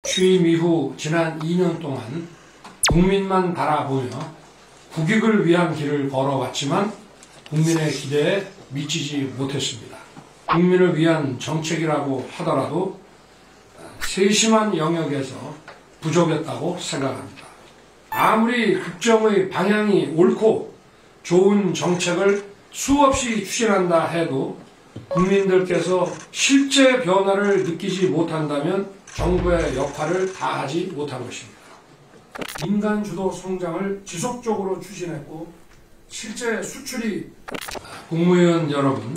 취임 이후 지난 2년 동안 국민만 바라보며 국익을 위한 길을 걸어왔지만 국민의 기대에 미치지 못했습니다. 국민을 위한 정책이라고 하더라도 세심한 영역에서 부족했다고 생각합니다. 아무리 국정의 방향이 옳고 좋은 정책을 수없이 추진한다 해도 국민들께서 실제 변화를 느끼지 못한다면 정부의 역할을 다하지 못한 것입니다. 민간 주도 성장을 지속적으로 추진했고 실제 수출이 국무위원 여러분,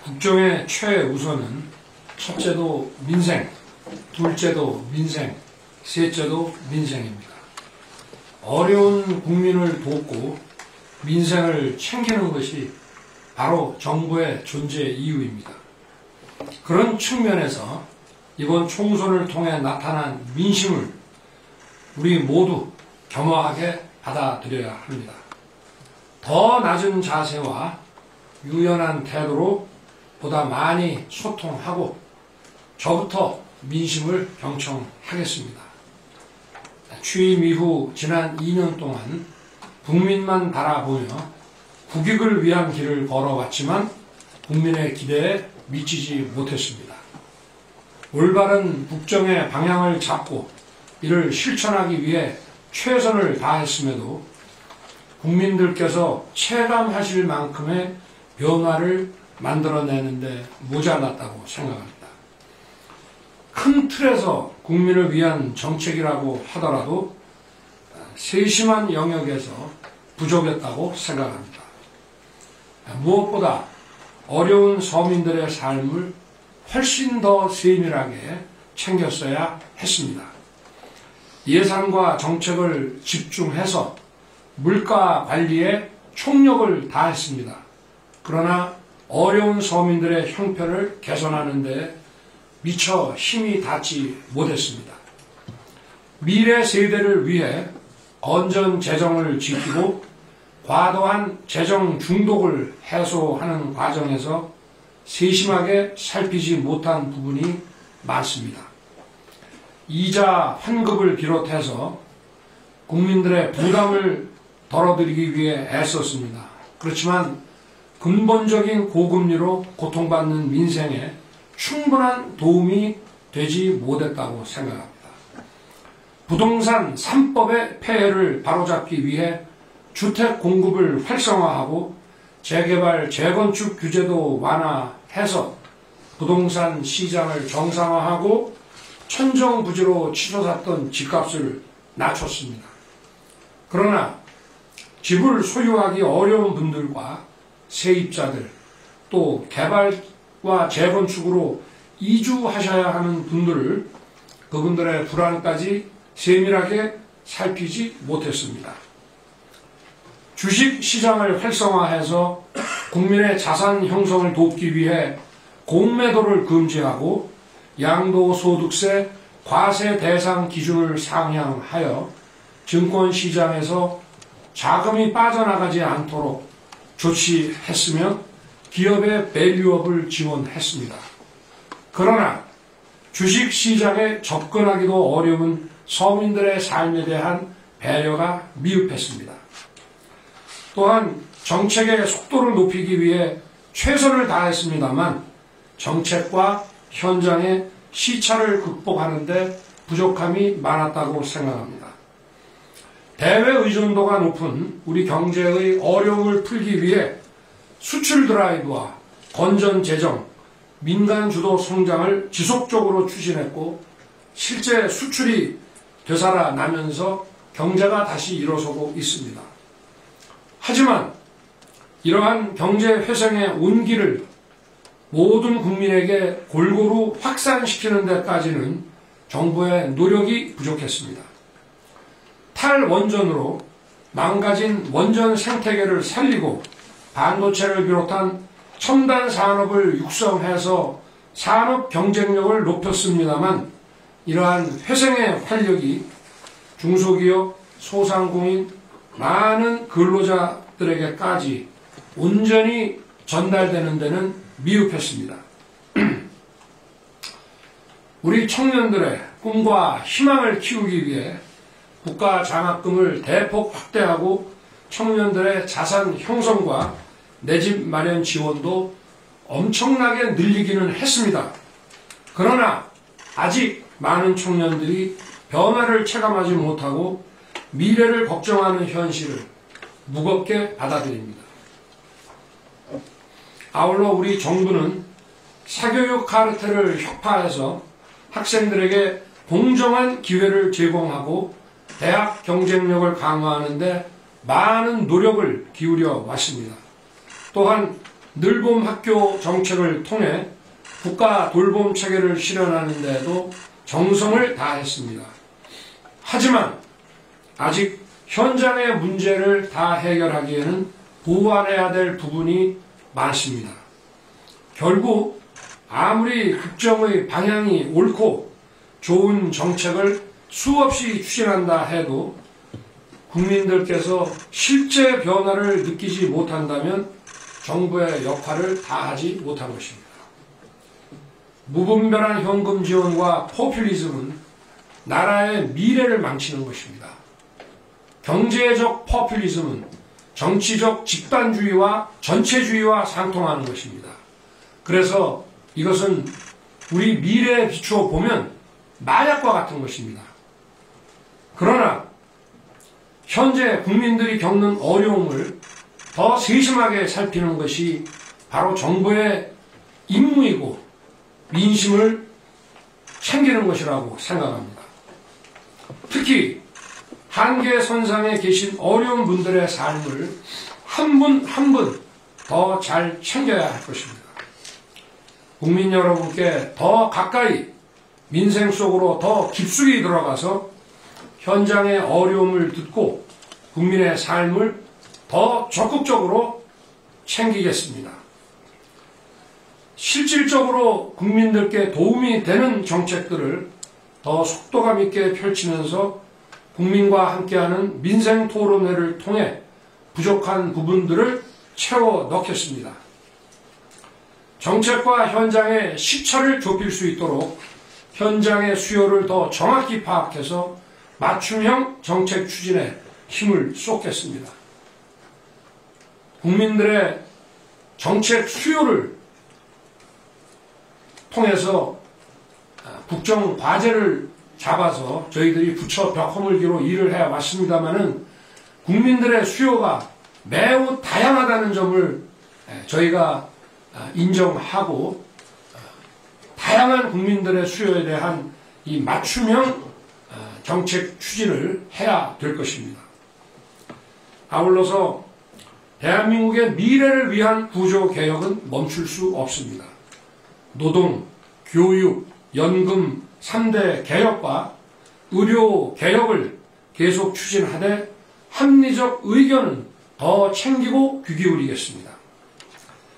국정의 최우선은 첫째도 민생, 둘째도 민생, 셋째도 민생입니다. 어려운 국민을 돕고 민생을 챙기는 것이 바로 정부의 존재 이유입니다. 그런 측면에서 이번 총선을 통해 나타난 민심을 우리 모두 겸허하게 받아들여야 합니다. 더 낮은 자세와 유연한 태도로 보다 많이 소통하고 저부터 민심을 경청하겠습니다. 취임 이후 지난 2년 동안 국민만 바라보며 국익을 위한 길을 걸어왔지만 국민의 기대에 미치지 못했습니다. 올바른 국정의 방향을 잡고 이를 실천하기 위해 최선을 다했음에도 국민들께서 체감하실 만큼의 변화를 만들어내는데 모자랐다고 생각합니다. 큰 틀에서 국민을 위한 정책이라고 하더라도 세심한 영역에서 부족했다고 생각합니다. 무엇보다 어려운 서민들의 삶을 훨씬 더 세밀하게 챙겼어야 했습니다. 예산과 정책을 집중해서 물가 관리에 총력을 다했습니다. 그러나 어려운 서민들의 형편을 개선하는 데 미처 힘이 닿지 못했습니다. 미래 세대를 위해 건전 재정을 지키고 과도한 재정 중독을 해소하는 과정에서 세심하게 살피지 못한 부분이 많습니다. 이자 환급을 비롯해서 국민들의 부담을 덜어드리기 위해 애썼습니다. 그렇지만 근본적인 고금리로 고통받는 민생에 충분한 도움이 되지 못했다고 생각합니다. 부동산 3법의 폐해를 바로잡기 위해 주택 공급을 활성화하고 재개발, 재건축 규제도 완화해서 부동산 시장을 정상화하고 천정부지로 치솟았던 집값을 낮췄습니다. 그러나 집을 소유하기 어려운 분들과 세입자들, 또 개발과 재건축으로 이주하셔야 하는 분들을 그분들의 불안까지 세밀하게 살피지 못했습니다. 주식시장을 활성화해서 국민의 자산 형성을 돕기 위해 공매도를 금지하고 양도소득세 과세 대상 기준을 상향하여 증권시장에서 자금이 빠져나가지 않도록 조치했으며 기업의 밸류업을 지원했습니다. 그러나 주식시장에 접근하기도 어려운 서민들의 삶에 대한 배려가 미흡했습니다. 또한 정책의 속도를 높이기 위해 최선을 다했습니다만 정책과 현장의 시차를 극복하는 데 부족함이 많았다고 생각합니다. 대외 의존도가 높은 우리 경제의 어려움을 풀기 위해 수출 드라이브와 건전 재정, 민간 주도 성장을 지속적으로 추진했고 실제 수출이 되살아나면서 경제가 다시 일어서고 있습니다. 하지만 이러한 경제 회생의 온기를 모든 국민에게 골고루 확산시키는 데까지는 정부의 노력이 부족했습니다. 탈원전으로 망가진 원전 생태계를 살리고 반도체를 비롯한 첨단 산업을 육성해서 산업 경쟁력을 높였습니다만 이러한 회생의 활력이 중소기업, 소상공인, 많은 근로자들에게까지 온전히 전달되는 데는 미흡했습니다. 우리 청년들의 꿈과 희망을 키우기 위해 국가 장학금을 대폭 확대하고 청년들의 자산 형성과 내 집 마련 지원도 엄청나게 늘리기는 했습니다. 그러나 아직 많은 청년들이 변화를 체감하지 못하고 미래를 걱정하는 현실을 무겁게 받아들입니다. 아울러 우리 정부는 사교육 카르텔을 혁파해서 학생들에게 공정한 기회를 제공하고 대학 경쟁력을 강화하는 데 많은 노력을 기울여 왔습니다. 또한 늘봄 학교 정책을 통해 국가 돌봄 체계를 실현하는 데에도 정성을 다했습니다. 하지만 아직 현장의 문제를 다 해결하기에는 보완해야 될 부분이 많습니다. 결국 아무리 국정의 방향이 옳고 좋은 정책을 수없이 추진한다 해도 국민들께서 실제 변화를 느끼지 못한다면 정부의 역할을 다하지 못한 것입니다. 무분별한 현금 지원과 포퓰리즘은 나라의 미래를 망치는 것입니다. 경제적 포퓰리즘은 정치적 집단주의와 전체주의와 상통하는 것입니다. 그래서 이것은 우리 미래에 비추어 보면 마약과 같은 것입니다. 그러나 현재 국민들이 겪는 어려움을 더 세심하게 살피는 것이 바로 정부의 임무이고 민심을 챙기는 것이라고 생각합니다. 특히 한계선상에 계신 어려운 분들의 삶을 한 분 한 분 더 잘 챙겨야 할 것입니다. 국민 여러분께 더 가까이 민생 속으로 더 깊숙이 들어가서 현장의 어려움을 듣고 국민의 삶을 더 적극적으로 챙기겠습니다. 실질적으로 국민들께 도움이 되는 정책들을 더 속도감 있게 펼치면서 국민과 함께하는 민생 토론회를 통해 부족한 부분들을 채워 넣겠습니다. 정책과 현장의 시차를 좁힐 수 있도록 현장의 수요를 더 정확히 파악해서 맞춤형 정책 추진에 힘을 쏟겠습니다. 국민들의 정책 수요를 통해서 국정 과제를 잡아서 저희들이 부처 벽 허물기로 일을 해왔습니다마는 국민들의 수요가 매우 다양하다는 점을 저희가 인정하고 다양한 국민들의 수요에 대한 이 맞춤형 정책 추진을 해야 될 것입니다. 아울러서 대한민국의 미래를 위한 구조개혁은 멈출 수 없습니다. 노동, 교육, 연금 3대 개혁과 의료 개혁을 계속 추진하되 합리적 의견은 더 챙기고 귀 기울이겠습니다.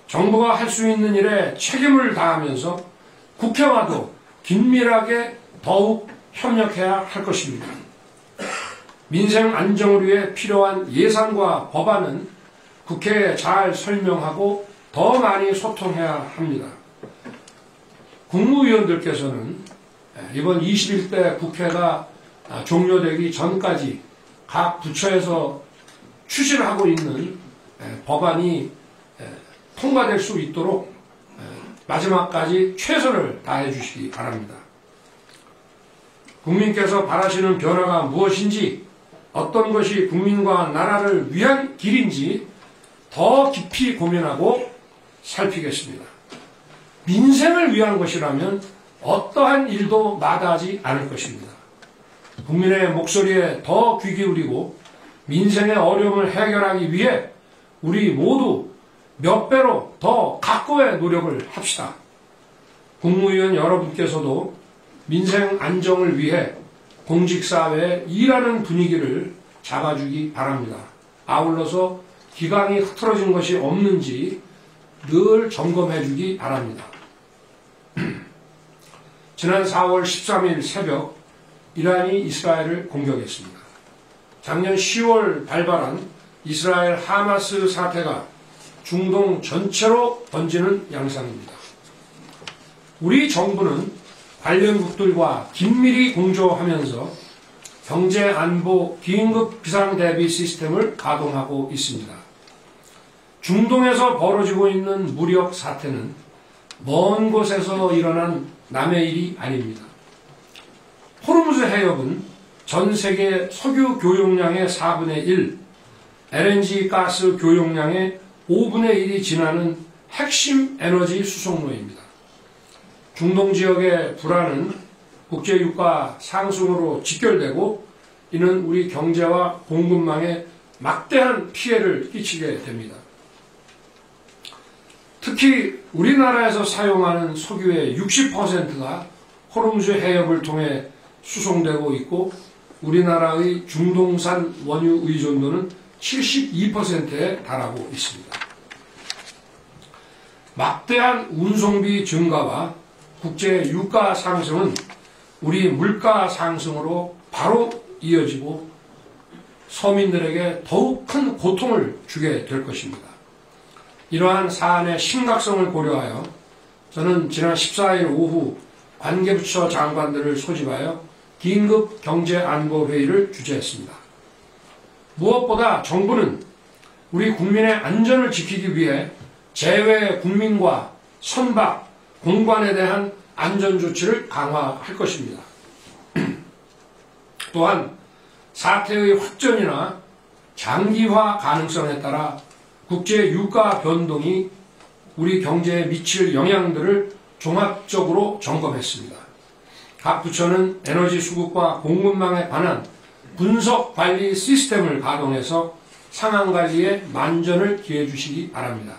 정부가 할 수 있는 일에 책임을 다하면서 국회와도 긴밀하게 더욱 협력해야 할 것입니다. 민생 안정을 위해 필요한 예산과 법안은 국회에 잘 설명하고 더 많이 소통해야 합니다. 국무위원들께서는 이번 21대 국회가 종료되기 전까지 각 부처에서 추진하고 있는 법안이 통과될 수 있도록 마지막까지 최선을 다해 주시기 바랍니다. 국민께서 바라시는 변화가 무엇인지, 어떤 것이 국민과 나라를 위한 길인지 더 깊이 고민하고 살피겠습니다. 민생을 위한 것이라면 어떠한 일도 마다하지 않을 것입니다. 국민의 목소리에 더 귀 기울이고 민생의 어려움을 해결하기 위해 우리 모두 몇 배로 더 각고의 노력을 합시다. 국무위원 여러분께서도 민생 안정을 위해 공직사회에 일하는 분위기를 잡아주기 바랍니다. 아울러서 기강이 흐트러진 것이 없는지 늘 점검해주기 바랍니다. 지난 4월 13일 새벽 이란이 이스라엘을 공격했습니다. 작년 10월 발발한 이스라엘 하마스 사태가 중동 전체로 번지는 양상입니다. 우리 정부는 관련국들과 긴밀히 공조하면서 경제안보 긴급 비상대비 시스템을 가동하고 있습니다. 중동에서 벌어지고 있는 무력 사태는 먼 곳에서 일어난 남의 일이 아닙니다. 호르무즈 해협은 전 세계 석유 교역량의 4분의 1, LNG 가스 교역량의 5분의 1이 지나는 핵심 에너지 수송로입니다. 중동 지역의 불안은 국제유가 상승으로 직결되고 이는 우리 경제와 공급망에 막대한 피해를 끼치게 됩니다. 특히 우리나라에서 사용하는 석유의 60%가 호르무즈 해협을 통해 수송되고 있고 우리나라의 중동산 원유 의존도는 72%에 달하고 있습니다. 막대한 운송비 증가와 국제 유가 상승은 우리 물가 상승으로 바로 이어지고 서민들에게 더욱 큰 고통을 주게 될 것입니다. 이러한 사안의 심각성을 고려하여 저는 지난 14일 오후 관계부처 장관들을 소집하여 긴급 경제안보회의를 주재했습니다. 무엇보다 정부는 우리 국민의 안전을 지키기 위해 재외 국민과 선박, 공관에 대한 안전조치를 강화할 것입니다. 또한 사태의 확전이나 장기화 가능성에 따라 국제 유가 변동이 우리 경제에 미칠 영향들을 종합적으로 점검했습니다. 각 부처는 에너지 수급과 공급망에 관한 분석 관리 시스템을 가동해서 상황 관리에 만전을 기해 주시기 바랍니다.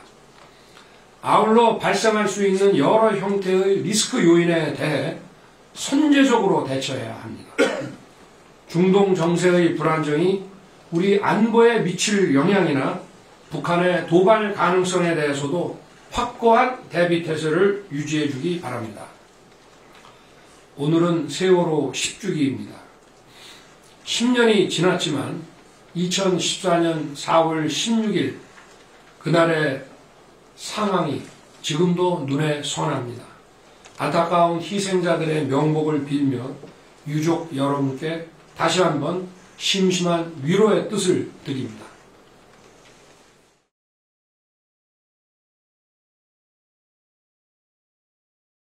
아울러 발생할 수 있는 여러 형태의 리스크 요인에 대해 선제적으로 대처해야 합니다. 중동 정세의 불안정이 우리 안보에 미칠 영향이나 북한의 도발 가능성에 대해서도 확고한 대비태세를 유지해 주기 바랍니다. 오늘은 세월호 10주기입니다. 10년이 지났지만 2014년 4월 16일 그날의 상황이 지금도 눈에 선합니다. 안타까운 희생자들의 명복을 빌며 유족 여러분께 다시 한번 심심한 위로의 뜻을 드립니다.